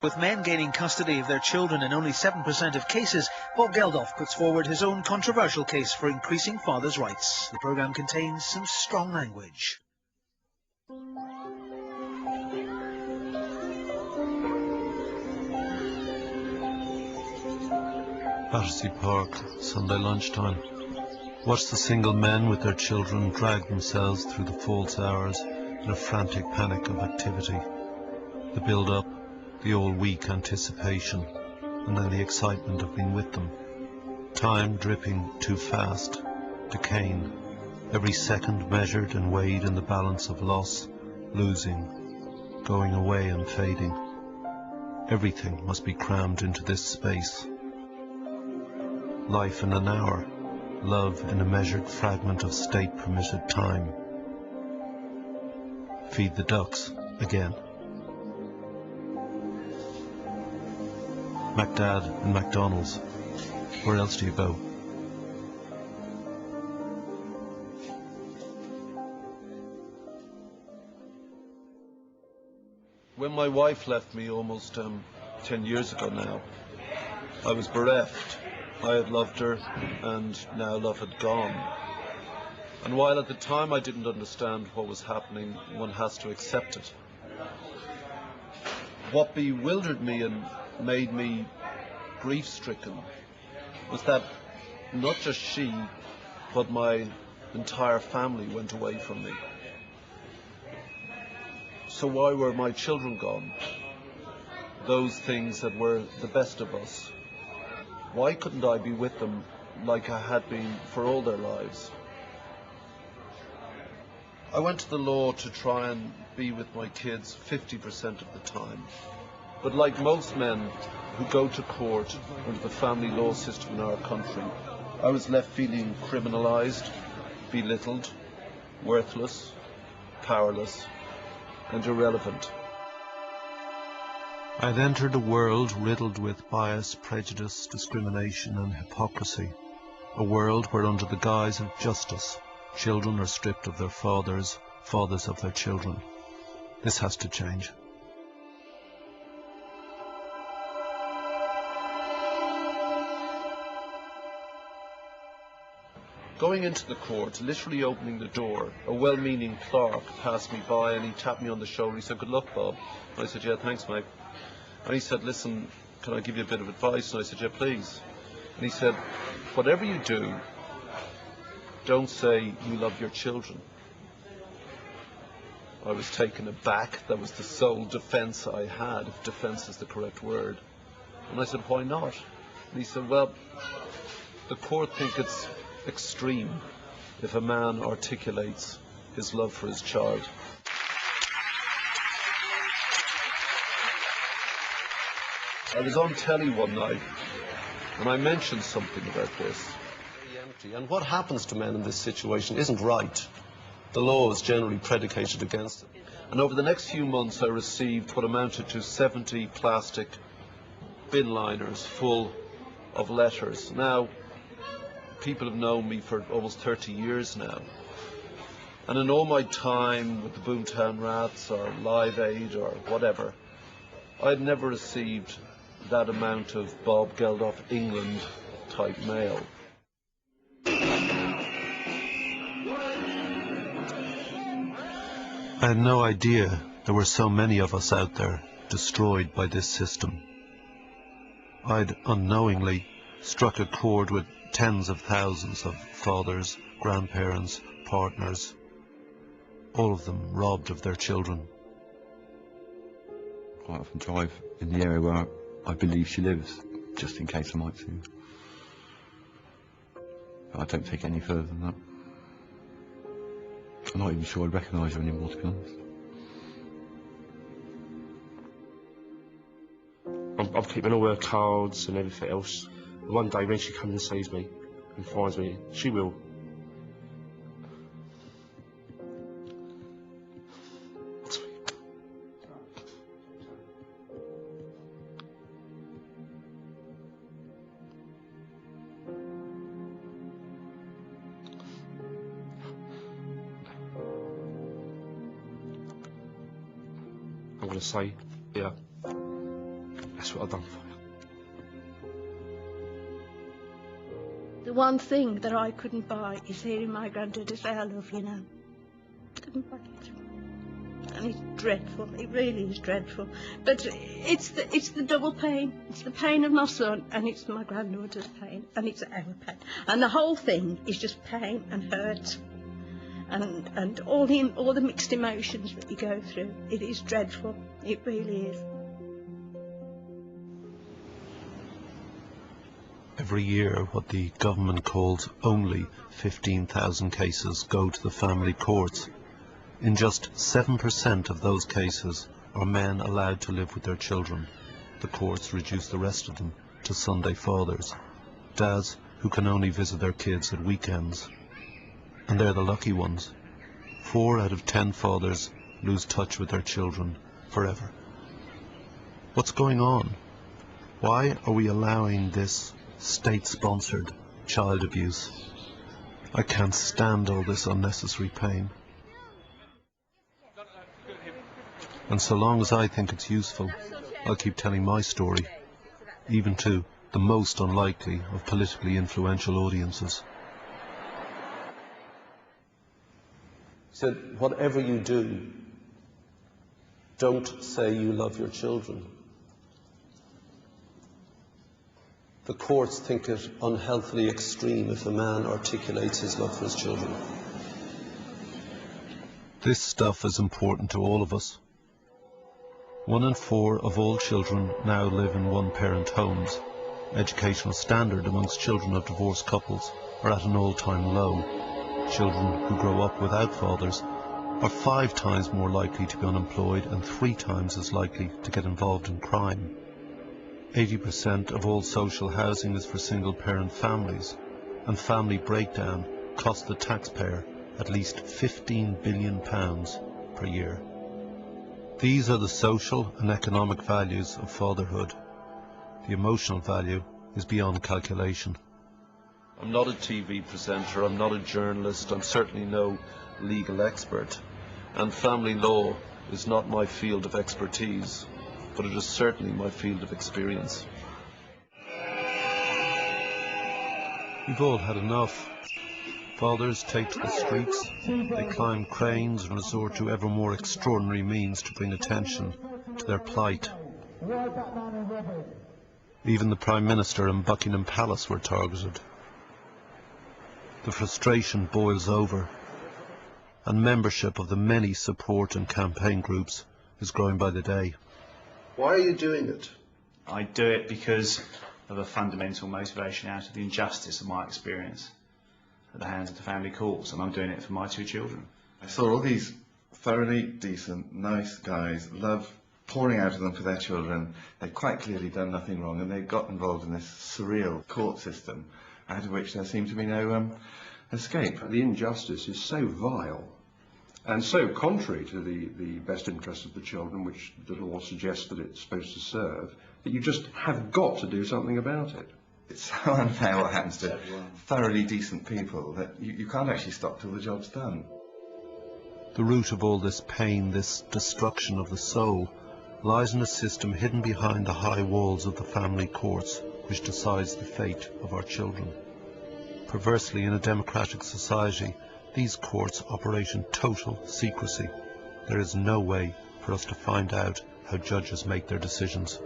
With men gaining custody of their children in only 7% of cases, Bob Geldof puts forward his own controversial case for increasing fathers' rights. The programme contains some strong language. Battersea Park, Sunday lunchtime. Watch the single men with their children drag themselves through the false hours in a frantic panic of activity. The build-up, the all-week anticipation, and then the excitement of being with them. Time dripping too fast, decaying, every second measured and weighed in the balance of loss, losing, going away and fading. Everything must be crammed into this space. Life in an hour, love in a measured fragment of state-permitted time. Feed the ducks again. MacDad and McDonald's. Where else do you go? When my wife left me almost 10 years ago now, I was bereft. I had loved her, and now love had gone. And while at the time I didn't understand what was happening, one has to accept it. What bewildered me and made me grief-stricken was that not just she, but my entire family went away from me. So why were my children gone? Those things that were the best of us. Why couldn't I be with them like I had been for all their lives? I went to the law to try and be with my kids 50% of the time. But like most men who go to court under the family law system in our country, I was left feeling criminalized, belittled, worthless, powerless, and irrelevant. I had entered a world riddled with bias, prejudice, discrimination, and hypocrisy. A world where under the guise of justice, children are stripped of their fathers, fathers of their children. This has to change. Going into the court, literally opening the door, a well-meaning clerk passed me by and he tapped me on the shoulder. He said, "Good luck, Bob." And I said, "Yeah, thanks, mate." And he said, "Listen, can I give you a bit of advice?" And I said, "Yeah, please." And he said, "Whatever you do, don't say you love your children." I was taken aback. That was the sole defense I had, if defense is the correct word. And I said, "Why not?" And he said, "Well, the court think it's extreme if a man articulates his love for his child." I was on telly one night and I mentioned something about this. Empty. And what happens to men in this situation isn't right. The law is generally predicated against it. And over the next few months I received what amounted to 70 plastic bin liners full of letters. Now, people have known me for almost 30 years now. And in all my time with the Boomtown Rats or Live Aid or whatever, I had never received that amount of Bob Geldof England type mail. I had no idea there were so many of us out there destroyed by this system. I'd unknowingly struck a chord with tens of thousands of fathers, grandparents, partners, all of them robbed of their children. I often drive in the area where I believe she lives, just in case I might see her. But I don't take it any further than that. I'm not even sure I'd recognise her anymore, to be honest. I'm keeping all her cards and everything else. One day when she comes and sees me and finds me, she will. I'm going to say, yeah, That's what I've done for you. The one thing that I couldn't buy is hearing my granddad say, "I love you now." Couldn't buy it. And it's dreadful. It really is dreadful. But it's the double pain. It's the pain of my son, and it's my granddaughter's pain, and it's our pain. And the whole thing is just pain and hurt, and all the mixed emotions that you go through. It is dreadful. It really is. Every year, what the government calls only 15,000 cases go to the family courts. In just 7% of those cases are men allowed to live with their children. The courts reduce the rest of them to Sunday fathers, dads who can only visit their kids at weekends. And they're the lucky ones. 4 out of 10 fathers lose touch with their children forever. What's going on? Why are we allowing this state-sponsored child abuse? I can't stand all this unnecessary pain. And so long as I think it's useful, I'll keep telling my story, even to the most unlikely of politically influential audiences. So whatever you do, don't say you love your children. The courts think it unhealthily extreme if a man articulates his love for his children. This stuff is important to all of us. 1 in 4 of all children now live in one-parent homes. Educational standard amongst children of divorced couples are at an all-time low. Children who grow up without fathers are 5 times more likely to be unemployed and 3 times as likely to get involved in crime. 80% of all social housing is for single-parent families, and family breakdown costs the taxpayer at least £15 billion per year. These are the social and economic values of fatherhood. The emotional value is beyond calculation. I'm not a TV presenter, I'm not a journalist, I'm certainly no legal expert, and family law is not my field of expertise, but it is certainly my field of experience. We've all had enough. Fathers take to the streets, they climb cranes and resort to ever more extraordinary means to bring attention to their plight. Even the Prime Minister and Buckingham Palace were targeted. The frustration boils over, and membership of the many support and campaign groups is growing by the day. Why are you doing it? I do it because of a fundamental motivation out of the injustice of my experience at the hands of the family courts, and I'm doing it for my 2 children. I saw all these thoroughly decent, nice guys, love pouring out of them for their children. They'd quite clearly done nothing wrong, and they got involved in this surreal court system, out of which there seemed to be no escape. The injustice is so vile and so contrary to the best interest of the children, which the law suggests that it's supposed to serve, that you just have got to do something about it. It's so unfair what happens to thoroughly decent people that you can't actually stop till the job's done. The root of all this pain, this destruction of the soul, lies in a system hidden behind the high walls of the family courts, which decides the fate of our children. Perversely, in a democratic society, these courts operate in total secrecy. There is no way for us to find out how judges make their decisions.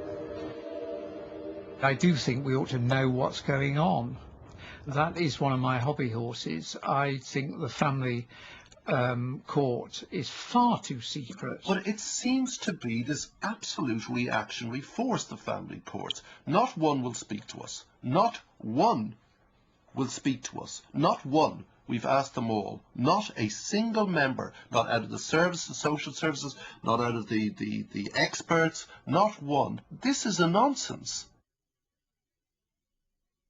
I do think we ought to know what's going on. That is one of my hobby horses. I think the family court is far too secret. But it seems to be this absolute reactionary force, the family courts. Not one will speak to us. Not one will speak to us. Not one. We've asked them all. Not a single member, not out of the services, social services, not out of the experts, not one. This is a nonsense.